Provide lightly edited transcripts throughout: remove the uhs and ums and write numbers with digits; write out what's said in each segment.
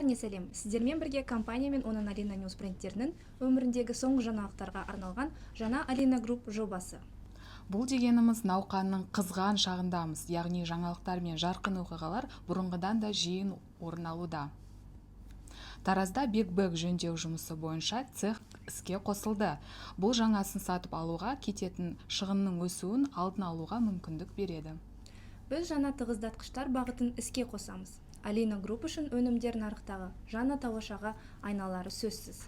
Кеңе сәлем. Сіздермен бірге компания мен оның Alina News брендтерінің өміріндегі соңғы жаңалықтарға арналған жаңа Alina Group жобасы. Бұл дегеніміз науқанның қызған шағындамыз, яғни жаңалықтар мен жарқын оқиғалар бұрынғыдан да жиі орын алуда. Таразда биг-бэг жөндеу жұмысы бойынша цех іске қосылды. Бұл жаңасын сатып алуға кететін шығынның өсуін алдын алуға мүмкіндік береді. Біз жаңа тығыздатқыштар бағытын іске қосамыз. Alina Group үшін өнімдер нарықтағы жаңа тауашаға айналары сөзсіз.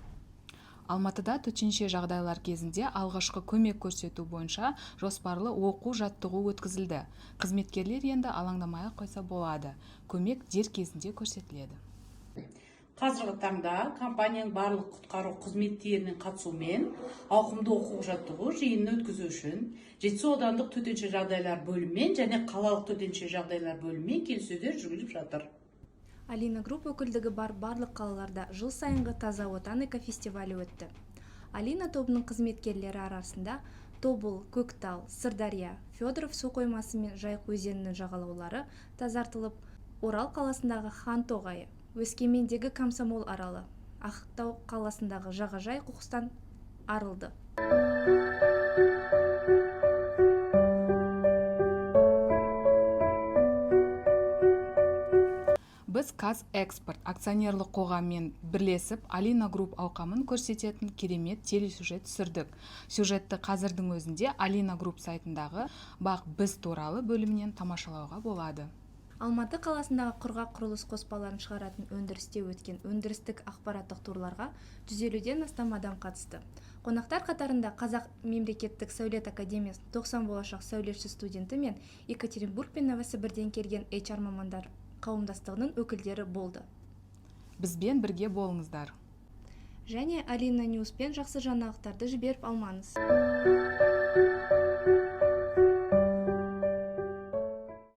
Алматыда төтенше жағдайлар кезінде алғашқы көмек көрсету бойынша жоспарлы оқу-жаттығу өткізілді. Қызметкерлер енді алаңдамай қойса болады. Көмек дер кезінде көрсетіледі. Қазіргі таңда компанияның барлық құтқару қызметтерінің қатысуымен ауқымды оқу-жаттығу жиынын өткізу үшін Жетісу аудандық төтенше жағдайлар бөлімімен және қалалық төтенше жағдайлар бөлімімен келіссөздер жүргізіліп жатыр. Alina Group өкілдігі бар барлық қалаларда жыл сайынғы таза отан экофестивалі өтті. Alina тобының қызметкерлері арасында Тобыл, Көктал, Сырдария, Федоров су қоймасы мен Жайық өзенінің жағалаулары тазартылып, Орал қаласындағы Хантоғайы, Өскемендегі Комсомол аралы, Ақтау қаласындағы жағажай қоқыстан арылды. Біз Қазэкспорт акционерлік қоғаммен бірлесіп Alina Group ауқамын көрсететін керемет телесюжет түсірдік. Сюжетті қазірдің өзінде Alina Group сайтындағы бақ біз туралы бөлімінен тамашалауға болады. Алматы қаласындағы құрғақ құрылыс қоспаларын шығаратын өндірісте өткен өндірістік ақпараттық турларға 150-ден астам адам қатысты. Қонақтар қатарында Қазақ мемлекеттік сәулет академиясының 90 болашақ сәулетші студенті мен Екатеринбург пен Новосібірден келген HR мамандар қауымдастығының өкілдері болды. Бізбен бірге болыңыздар. Және Alina News пен жақсы жаңалықтарды жіберіп алмаңыз.